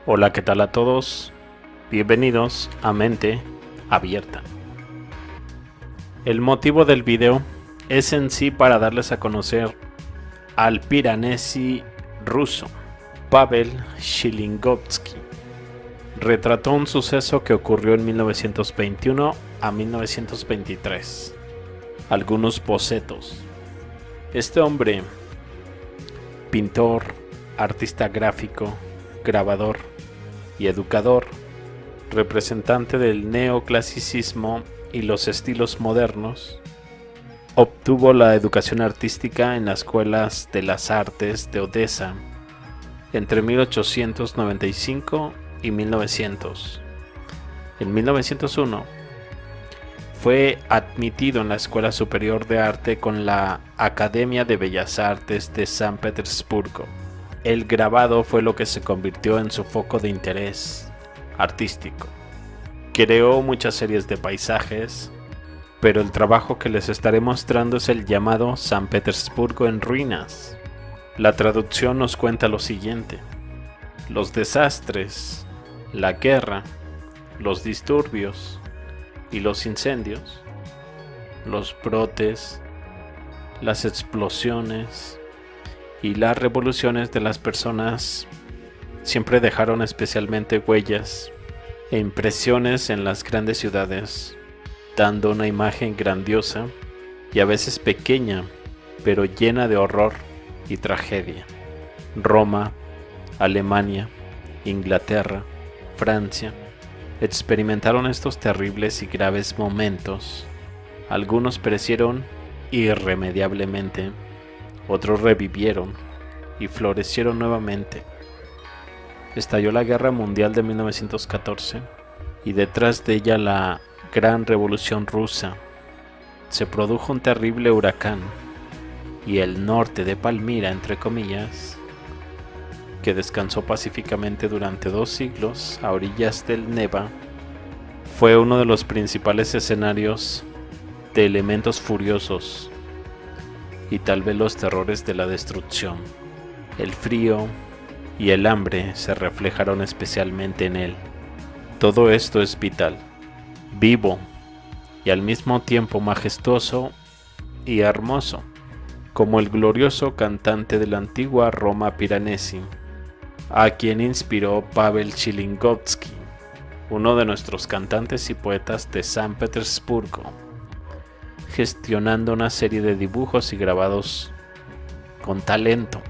Hola, ¿qué tal a todos? Bienvenidos a Mente Abierta. El motivo del video es en sí para darles a conocer al piranesi ruso, Pavel Shilingovsky. Retrató un suceso que ocurrió en 1921 a 1923. Algunos bocetos. Este hombre, pintor, artista gráfico, grabador y educador, representante del neoclasicismo y los estilos modernos, obtuvo la educación artística en las escuelas de las artes de Odessa entre 1895 y 1900. En 1901 fue admitido en la Escuela Superior de Arte con la Academia de Bellas Artes de San Petersburgo. El grabado fue lo que se convirtió en su foco de interés artístico. Creó muchas series de paisajes, pero el trabajo que les estaré mostrando es el llamado San Petersburgo en ruinas. La traducción nos cuenta lo siguiente: los desastres, la guerra, los disturbios y los incendios, los brotes, las explosiones y las revoluciones de las personas siempre dejaron especialmente huellas e impresiones en las grandes ciudades, dando una imagen grandiosa y a veces pequeña, pero llena de horror y tragedia. Roma, Alemania, Inglaterra, Francia experimentaron estos terribles y graves momentos. Algunos perecieron irremediablemente, otros revivieron y florecieron nuevamente. Estalló la Guerra Mundial de 1914 y detrás de ella la Gran Revolución Rusa. Se produjo un terrible huracán y el norte de Palmira, entre comillas, que descansó pacíficamente durante 2 siglos a orillas del Neva, fue uno de los principales escenarios de elementos furiosos y tal vez los terrores de la destrucción. El frío y el hambre se reflejaron especialmente en él. Todo esto es vital, vivo y al mismo tiempo majestuoso y hermoso, como el glorioso cantante de la antigua Roma piranesi, a quien inspiró Pavel Shilingovsky, uno de nuestros cantantes y poetas de San Petersburgo, gestionando una serie de dibujos y grabados con talento,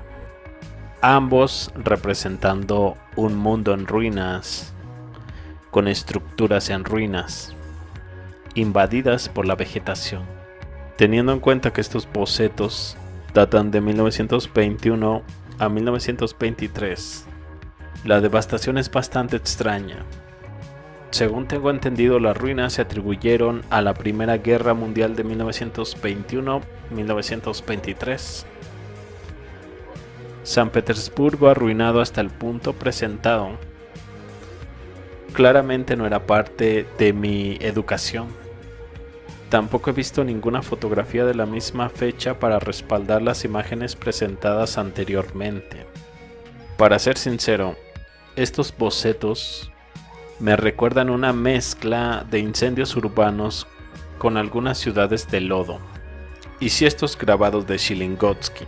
ambos representando un mundo en ruinas, con estructuras en ruinas, invadidas por la vegetación. Teniendo en cuenta que estos bocetos datan de 1921 a 1923, la devastación es bastante extraña. Según tengo entendido, las ruinas se atribuyeron a la Primera Guerra Mundial de 1921-1923. San Petersburgo arruinado hasta el punto presentado claramente no era parte de mi educación. Tampoco he visto ninguna fotografía de la misma fecha para respaldar las imágenes presentadas anteriormente. Para ser sincero, estos bocetos me recuerdan una mezcla de incendios urbanos con algunas ciudades de lodo. Y si estos grabados de Shilingovsky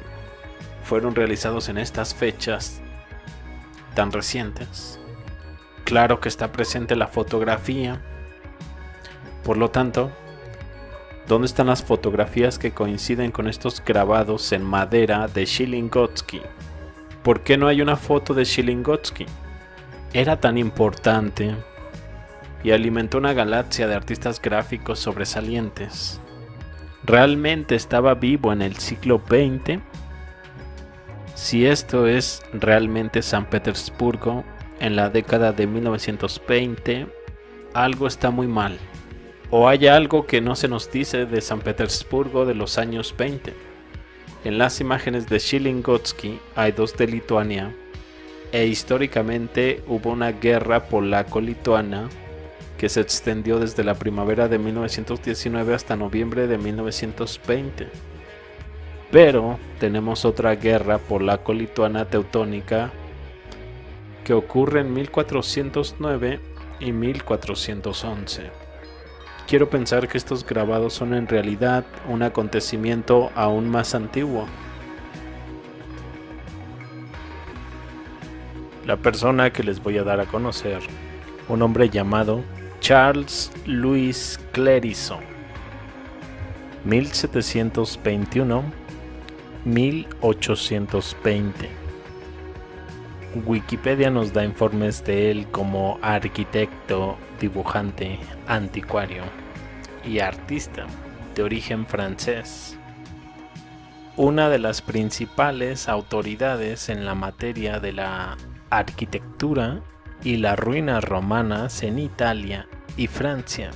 fueron realizados en estas fechas tan recientes, claro que está presente la fotografía. Por lo tanto, ¿dónde están las fotografías que coinciden con estos grabados en madera de Shilingovsky? ¿Por qué no hay una foto de Shilingovsky? Era tan importante y alimentó una galaxia de artistas gráficos sobresalientes. ¿Realmente estaba vivo en el siglo XX? Si esto es realmente San Petersburgo en la década de 1920, algo está muy mal. O hay algo que no se nos dice de San Petersburgo de los años 20. En las imágenes de Shilingovsky hay 2 de Lituania, e históricamente hubo una guerra polaco-lituana que se extendió desde la primavera de 1919 hasta noviembre de 1920. Pero tenemos otra guerra polaco-lituana teutónica que ocurre en 1409 y 1411. Quiero pensar que estos grabados son en realidad un acontecimiento aún más antiguo. La persona que les voy a dar a conocer, un hombre llamado Charles Louis Clerisson, 1721-1820. Wikipedia nos da informes de él como arquitecto, dibujante, anticuario y artista de origen francés. Una de las principales autoridades en la materia de la arquitectura y las ruinas romanas en Italia y Francia.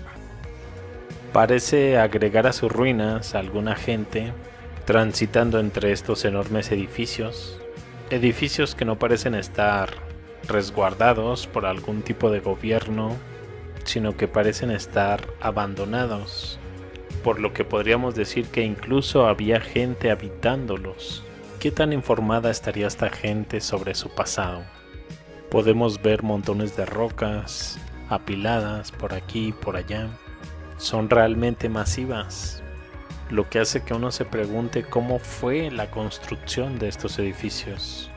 Parece agregar a sus ruinas a alguna gente transitando entre estos enormes edificios que no parecen estar resguardados por algún tipo de gobierno, sino que parecen estar abandonados, por lo que podríamos decir que incluso había gente habitándolos. ¿Qué tan informada estaría esta gente sobre su pasado? Podemos ver montones de rocas apiladas por aquí y por allá. Son realmente masivas, lo que hace que uno se pregunte cómo fue la construcción de estos edificios.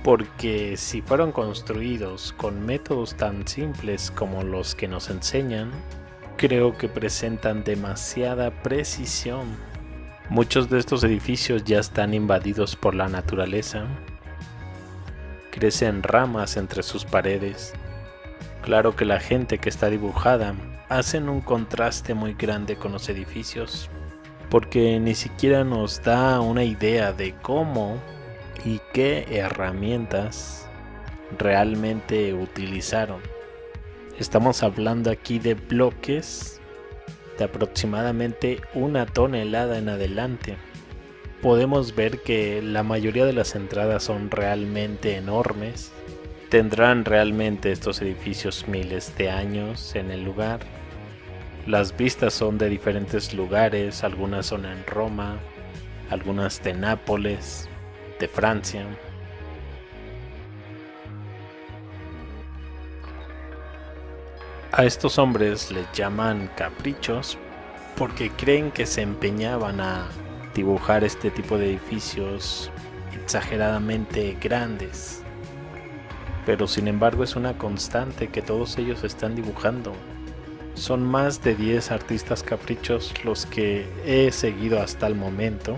Porque si fueron construidos con métodos tan simples como los que nos enseñan, creo que presentan demasiada precisión. Muchos de estos edificios ya están invadidos por la naturaleza. Crecen ramas entre sus paredes. Claro que la gente que está dibujada hacen un contraste muy grande con los edificios, porque ni siquiera nos da una idea de cómo y qué herramientas realmente utilizaron. Estamos hablando aquí de bloques de aproximadamente 1 tonelada en adelante. Podemos ver que la mayoría de las entradas son realmente enormes. Tendrán realmente estos edificios miles de años en el lugar. Las vistas son de diferentes lugares, algunas son en Roma, algunas de Nápoles, de Francia. A estos hombres les llaman caprichos porque creen que se empeñaban a dibujar este tipo de edificios exageradamente grandes. Pero sin embargo es una constante que todos ellos están dibujando. Son más de 10 artistas caprichos los que he seguido hasta el momento,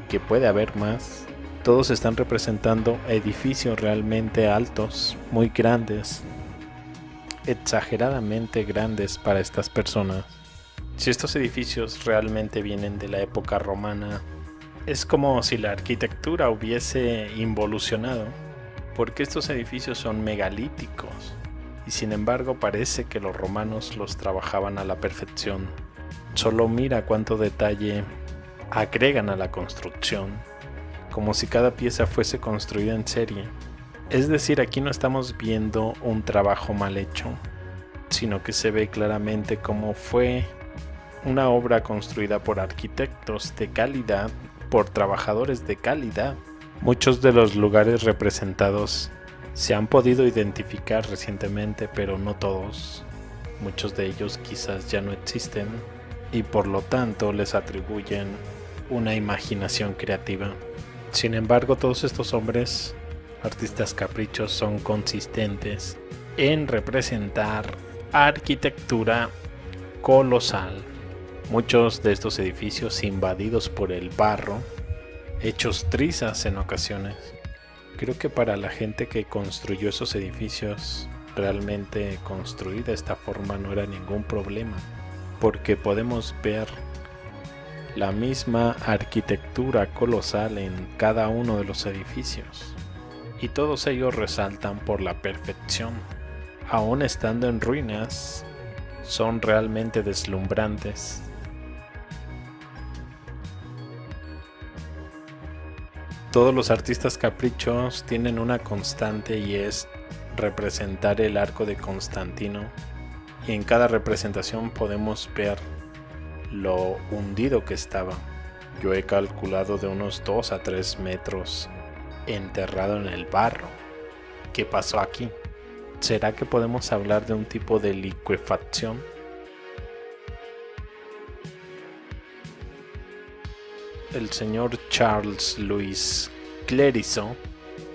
que puede haber más. Todos están representando edificios realmente altos, muy grandes, exageradamente grandes para estas personas. Si estos edificios realmente vienen de la época romana, es como si la arquitectura hubiese involucionado, porque estos edificios son megalíticos. Y sin embargo parece que los romanos los trabajaban a la perfección. Solo mira cuánto detalle agregan a la construcción, como si cada pieza fuese construida en serie. Es decir, aquí no estamos viendo un trabajo mal hecho, sino que se ve claramente cómo fue una obra construida por arquitectos de calidad, por trabajadores de calidad. Muchos de los lugares representados se han podido identificar recientemente, pero no todos. Muchos de ellos quizás ya no existen y por lo tanto les atribuyen una imaginación creativa. Sin embargo, todos estos hombres, artistas caprichos, son consistentes en representar arquitectura colosal. Muchos de estos edificios invadidos por el barro, hechos trizas en ocasiones. Creo que para la gente que construyó esos edificios, realmente construir de esta forma no era ningún problema, porque podemos ver la misma arquitectura colosal en cada uno de los edificios, y todos ellos resaltan por la perfección. Aún estando en ruinas, son realmente deslumbrantes. Todos los artistas caprichos tienen una constante y es representar el arco de Constantino, y en cada representación podemos ver lo hundido que estaba. Yo he calculado de unos 2 a 3 metros enterrado en el barro. ¿Qué pasó aquí? ¿Será que podemos hablar de un tipo de licuefacción? El señor Charles Louis Clerisson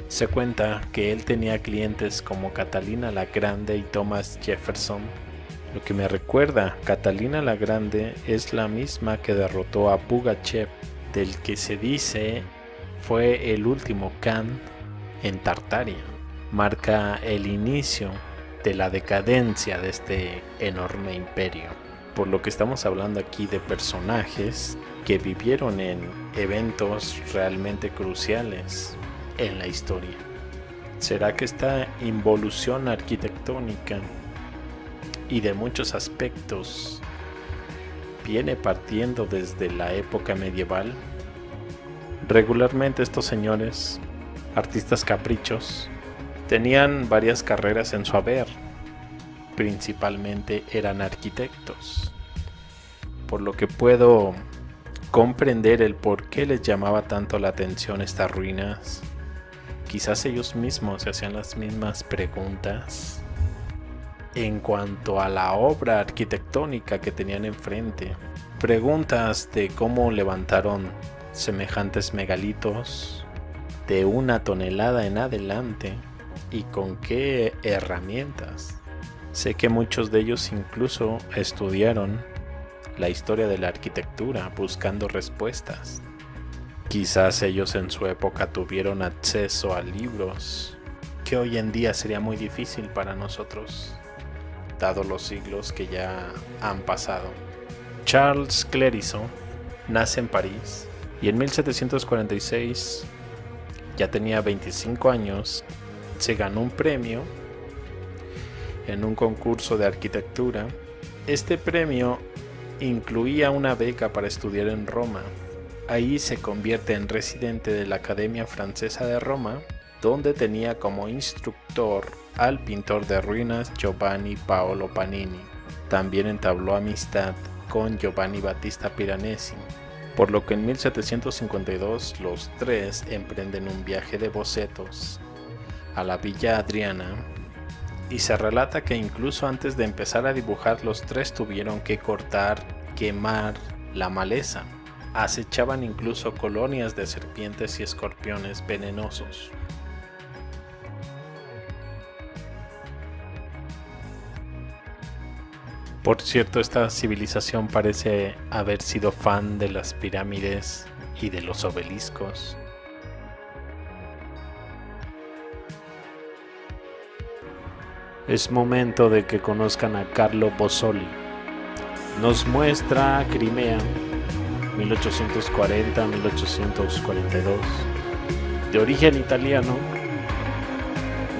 se cuenta que él tenía clientes como Catalina la Grande y Thomas Jefferson. Lo que me recuerda, Catalina la Grande es la misma que derrotó a Pugachev, del que se dice fue el último Khan en Tartaria. Marca el inicio de la decadencia de este enorme imperio. Por lo que estamos hablando aquí de personajes que vivieron en eventos realmente cruciales en la historia. ¿Será que esta involución arquitectónica y de muchos aspectos viene partiendo desde la época medieval? Regularmente estos señores, artistas caprichos, tenían varias carreras en su haber. Principalmente eran arquitectos, por lo que puedo comprender el por qué les llamaba tanto la atención estas ruinas. Quizás ellos mismos se hacían las mismas preguntas en cuanto a la obra arquitectónica que tenían enfrente. Preguntas de cómo levantaron semejantes megalitos de 1 tonelada en adelante y con qué herramientas. Sé que muchos de ellos incluso estudiaron la historia de la arquitectura buscando respuestas. Quizás ellos en su época tuvieron acceso a libros que hoy en día sería muy difícil para nosotros, dado los siglos que ya han pasado. Charles Clerisson nace en París y en 1746, ya tenía 25 años, se ganó un premio en un concurso de arquitectura. Este premio incluía una beca para estudiar en Roma. Ahí se convierte en residente de la Academia Francesa de Roma, donde tenía como instructor al pintor de ruinas Giovanni Paolo Panini. También entabló amistad con Giovanni Battista Piranesi, por lo que en 1752 los tres emprenden un viaje de bocetos a la Villa Adriana, y se relata que incluso antes de empezar a dibujar los tres tuvieron que cortar, quemar la maleza. Acechaban incluso colonias de serpientes y escorpiones venenosos. Por cierto, esta civilización parece haber sido fan de las pirámides y de los obeliscos. Es momento de que conozcan a Carlo Bozzoli. Nos muestra Crimea, 1840-1842. De origen italiano,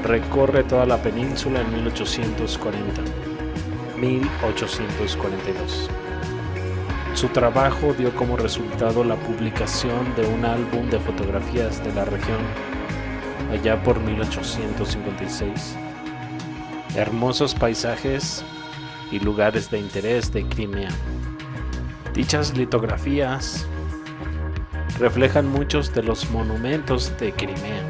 recorre toda la península en 1842. Su trabajo dio como resultado la publicación de un álbum de fotografías de la región, allá por 1856. Hermosos paisajes y lugares de interés de Crimea. Dichas litografías reflejan muchos de los monumentos de Crimea,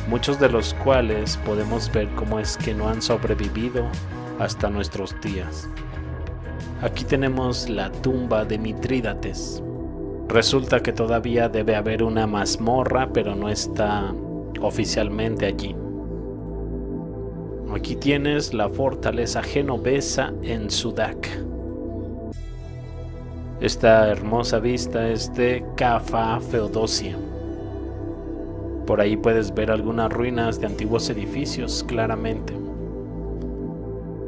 muchos de los cuales podemos ver cómo es que no han sobrevivido hasta nuestros días. Aquí tenemos la tumba de Mitrídates. Resulta que todavía debe haber una mazmorra, pero no está oficialmente allí. Aquí tienes la fortaleza genovesa en Sudak. Esta hermosa vista es de Cafa Feodosia. Por ahí puedes ver algunas ruinas de antiguos edificios claramente.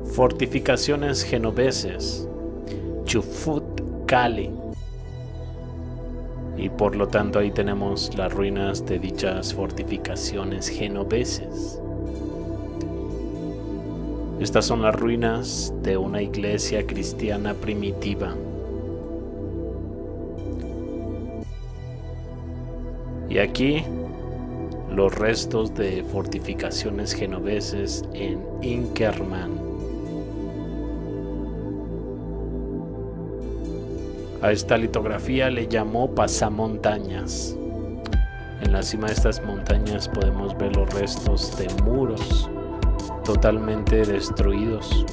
Fortificaciones genoveses, Chufut Kale. Y por lo tanto ahí tenemos las ruinas de dichas fortificaciones genoveses. Estas son las ruinas de una iglesia cristiana primitiva. Y aquí los restos de fortificaciones genoveses en Inkerman. A esta litografía le llamó pasamontañas. En la cima de estas montañas podemos ver los restos de muros totalmente destruidos.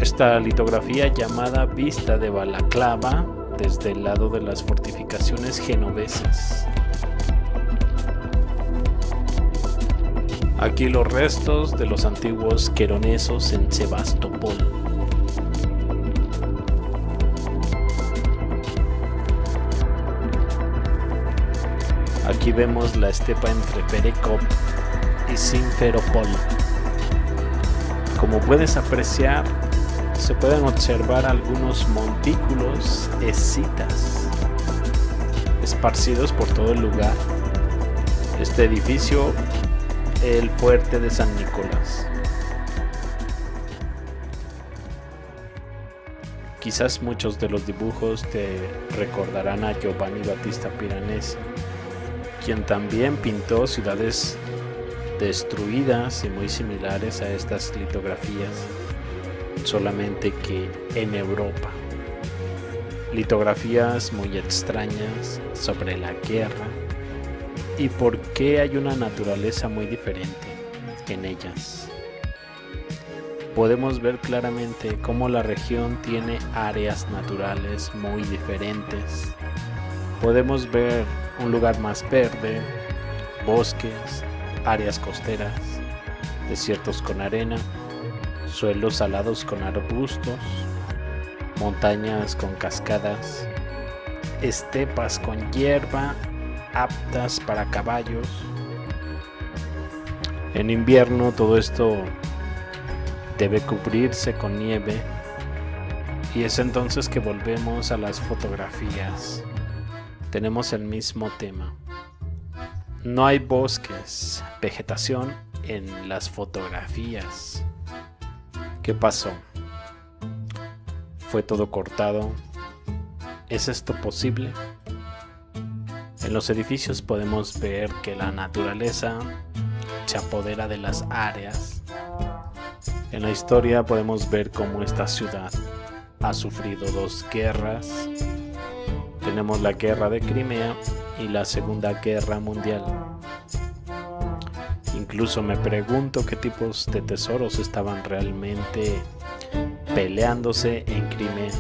Esta litografía llamada Vista de Balaclava desde el lado de las fortificaciones genovesas. Aquí los restos de los antiguos queronesos en Sebastopol. Aquí vemos la estepa entre Perekop y Simferopol. Como puedes apreciar, se pueden observar algunos montículos escitas esparcidos por todo el lugar. Este edificio, el fuerte de San Nicolás. Quizás muchos de los dibujos te recordarán a Giovanni Battista Piranesi, quien también pintó ciudades destruidas y muy similares a estas litografías, solamente que en Europa. Litografías muy extrañas sobre la guerra y por qué hay una naturaleza muy diferente en ellas. Podemos ver claramente cómo la región tiene áreas naturales muy diferentes. Podemos ver un lugar más verde, bosques, áreas costeras, desiertos con arena, suelos salados con arbustos, montañas con cascadas, estepas con hierba aptas para caballos. En invierno todo esto debe cubrirse con nieve y es entonces que volvemos a las fotografías. Tenemos el mismo tema. No hay bosques, vegetación en las fotografías. ¿Qué pasó? ¿Fue todo cortado? ¿Es esto posible? En los edificios podemos ver que la naturaleza se apodera de las áreas. En la historia podemos ver cómo esta ciudad ha sufrido 2 guerras. Tenemos la guerra de Crimea y la Segunda Guerra Mundial. Incluso me pregunto qué tipos de tesoros estaban realmente peleándose en Crimea.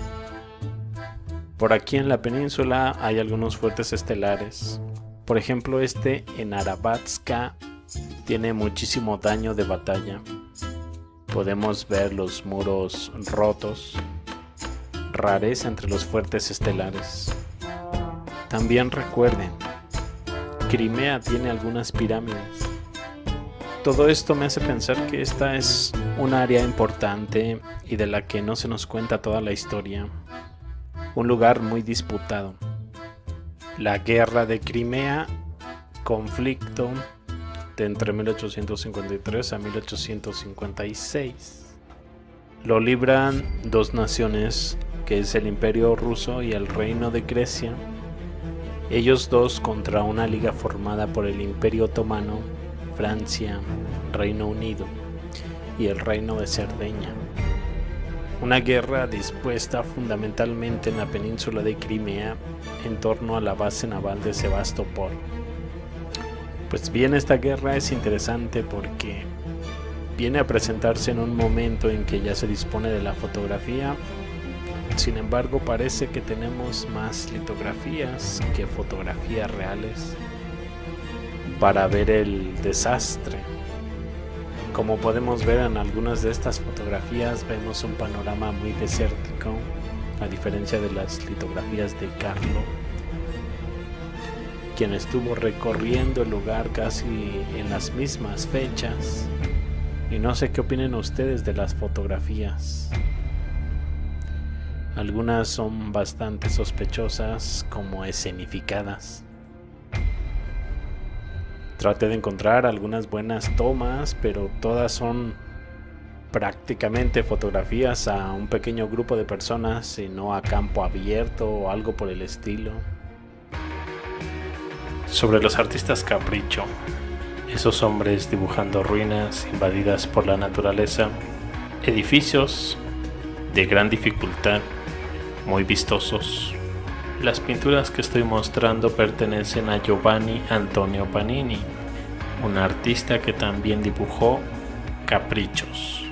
Por aquí en la península hay algunos fuertes estelares. Por ejemplo, este en Arabátska tiene muchísimo daño de batalla. Podemos ver los muros rotos, rareza entre los fuertes estelares. También recuerden, Crimea tiene algunas pirámides. Todo esto me hace pensar que esta es un área importante y de la que no se nos cuenta toda la historia. Un lugar muy disputado. La guerra de Crimea, conflicto de entre 1853 a 1856. Lo libran 2 naciones, que es el Imperio Ruso y el Reino de Grecia. Ellos 2 contra una liga formada por el Imperio Otomano, Francia, Reino Unido y el Reino de Cerdeña. Una guerra dispuesta fundamentalmente en la península de Crimea en torno a la base naval de Sebastopol. Pues bien, esta guerra es interesante porque viene a presentarse en un momento en que ya se dispone de la fotografía. Sin embargo, parece que tenemos más litografías que fotografías reales para ver el desastre. Como podemos ver en algunas de estas fotografías, vemos un panorama muy desértico, a diferencia de las litografías de Carlo, quien estuvo recorriendo el lugar casi en las mismas fechas. Y no sé qué opinen ustedes de las fotografías. Algunas son bastante sospechosas como escenificadas. Traté de encontrar algunas buenas tomas, pero todas son prácticamente fotografías a un pequeño grupo de personas y no a campo abierto o algo por el estilo. Sobre los artistas capricho, esos hombres dibujando ruinas invadidas por la naturaleza, edificios de gran dificultad, muy vistosos, Las pinturas que estoy mostrando pertenecen a Giovanni Antonio Panini, un artista que también dibujó caprichos,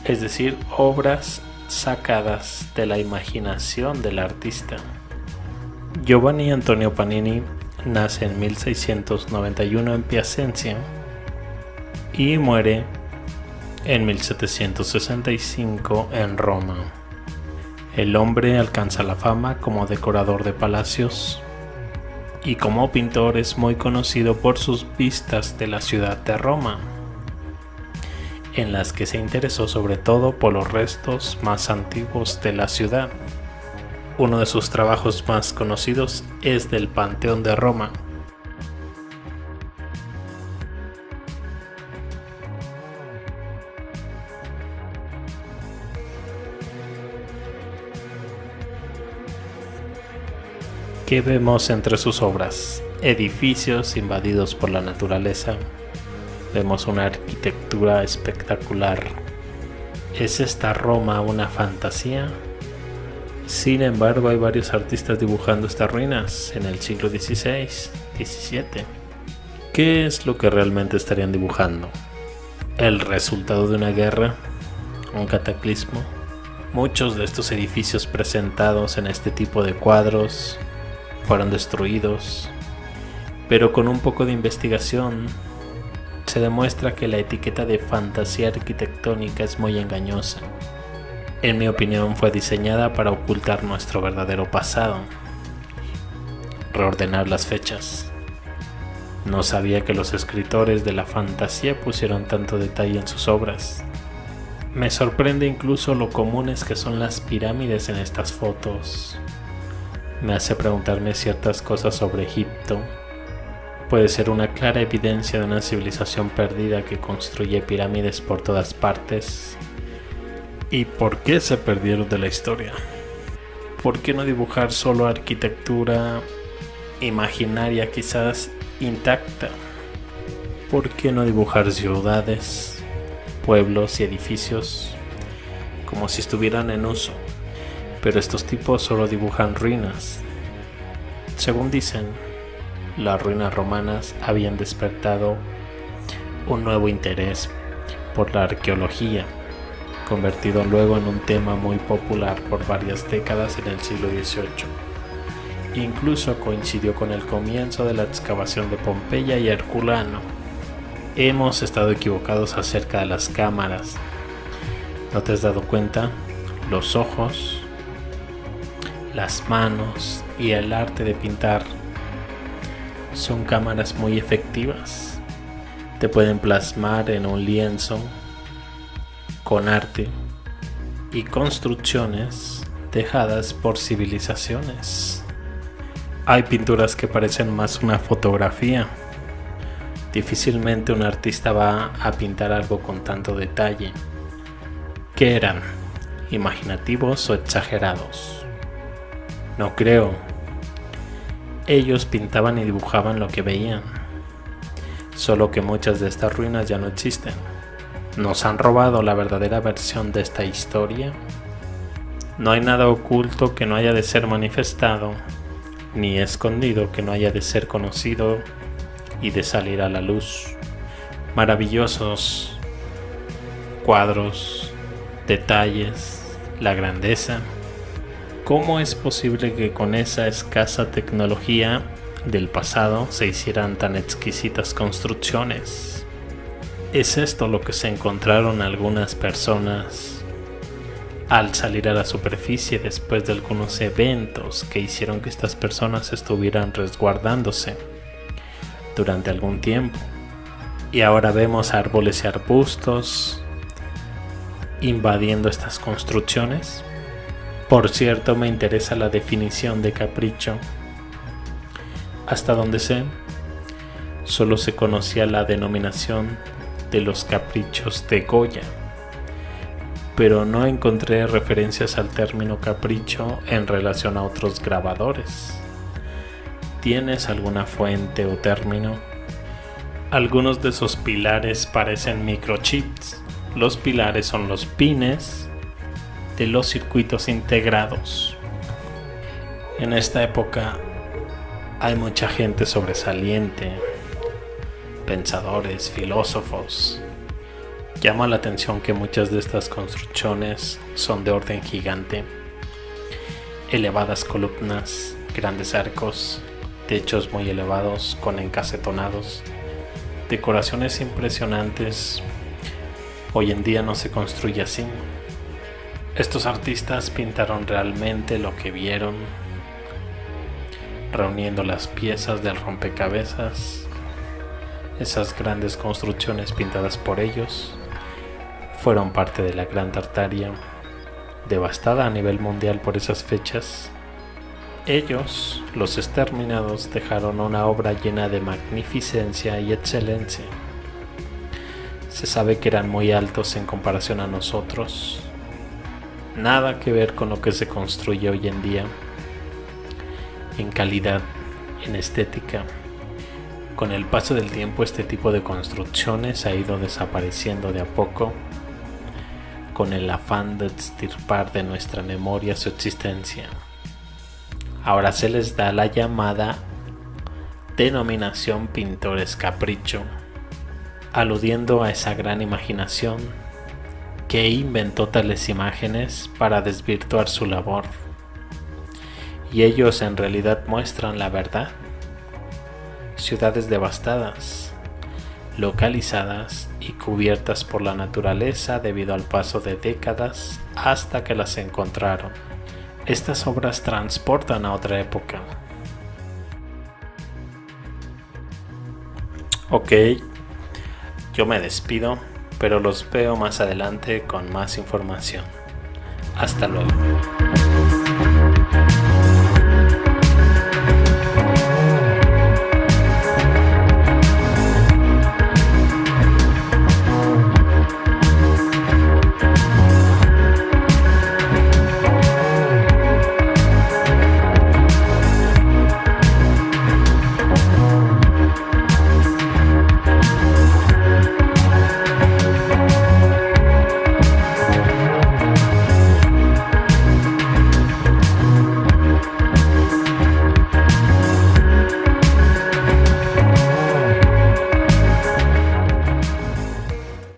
es decir, obras sacadas de la imaginación del artista. Giovanni Antonio Panini nace en 1691 en Piacenza y muere en 1765 en Roma. El hombre alcanza la fama como decorador de palacios y como pintor es muy conocido por sus vistas de la ciudad de Roma, en las que se interesó sobre todo por los restos más antiguos de la ciudad. Uno de sus trabajos más conocidos es del Panteón de Roma. ¿Qué vemos entre sus obras? Edificios invadidos por la naturaleza. Vemos una arquitectura espectacular. ¿Es esta Roma una fantasía? Sin embargo, hay varios artistas dibujando estas ruinas en el siglo XVI, XVII. ¿Qué es lo que realmente estarían dibujando? ¿El resultado de una guerra? ¿Un cataclismo? Muchos de estos edificios presentados en este tipo de cuadros fueron destruidos, pero con un poco de investigación se demuestra que la etiqueta de fantasía arquitectónica es muy engañosa. En mi opinión, fue diseñada para ocultar nuestro verdadero pasado, reordenar las fechas. No sabía que los escritores de la fantasía pusieron tanto detalle en sus obras. Me sorprende incluso lo comunes que son las pirámides en estas fotos. Me hace preguntarme ciertas cosas sobre Egipto. Puede ser una clara evidencia de una civilización perdida que construye pirámides por todas partes. ¿Y por qué se perdieron de la historia? ¿Por qué no dibujar solo arquitectura imaginaria, quizás intacta? ¿Por qué no dibujar ciudades, pueblos y edificios como si estuvieran en uso? Pero estos tipos solo dibujan ruinas. Según dicen, las ruinas romanas habían despertado un nuevo interés por la arqueología, convertido luego en un tema muy popular por varias décadas en el siglo XVIII. Incluso coincidió con el comienzo de la excavación de Pompeya y Herculano. Hemos estado equivocados acerca de las cámaras. ¿No te has dado cuenta? Los ojos, las manos y el arte de pintar son cámaras muy efectivas. Te pueden plasmar en un lienzo con arte y construcciones dejadas por civilizaciones. Hay pinturas que parecen más una fotografía. Difícilmente un artista va a pintar algo con tanto detalle. ¿Qué eran? ¿Imaginativos o exagerados? No creo. Ellos pintaban y dibujaban lo que veían. Solo que muchas de estas ruinas ya no existen. ¿Nos han robado la verdadera versión de esta historia? No hay nada oculto que no haya de ser manifestado, ni escondido que no haya de ser conocido y de salir a la luz. Maravillosos cuadros, detalles, la grandeza. ¿Cómo es posible que con esa escasa tecnología del pasado se hicieran tan exquisitas construcciones? ¿Es esto lo que se encontraron algunas personas al salir a la superficie después de algunos eventos que hicieron que estas personas estuvieran resguardándose durante algún tiempo? Y ahora vemos árboles y arbustos invadiendo estas construcciones. Por cierto, me interesa la definición de capricho. Hasta donde sé, solo se conocía la denominación de los caprichos de Goya, pero no encontré referencias al término capricho en relación a otros grabadores. ¿Tienes alguna fuente o término? Algunos de esos pilares parecen microchips. Los pilares son los pines de los circuitos integrados. En esta época hay mucha gente sobresaliente, pensadores, filósofos. Llama la atención que muchas de estas construcciones son de orden gigante, elevadas columnas, grandes arcos, techos muy elevados con encasetonados, decoraciones impresionantes. Hoy en día no se construye así. Estos artistas pintaron realmente lo que vieron, reuniendo las piezas del rompecabezas. Esas grandes construcciones pintadas por ellos fueron parte de la Gran Tartaria, devastada a nivel mundial por esas fechas. Ellos, los exterminados, dejaron una obra llena de magnificencia y excelencia. Se sabe que eran muy altos en comparación a nosotros. Nada que ver con lo que se construye hoy en día, en calidad, en estética. Con el paso del tiempo este tipo de construcciones ha ido desapareciendo de a poco, con el afán de extirpar de nuestra memoria su existencia. Ahora se les da la llamada denominación pintores capricho, aludiendo a esa gran imaginación que inventó tales imágenes para desvirtuar su labor. Y ellos en realidad muestran la verdad. Ciudades devastadas, localizadas y cubiertas por la naturaleza debido al paso de décadas hasta que las encontraron. Estas obras transportan a otra época. Ok, yo me despido, pero los veo más adelante con más información. Hasta luego.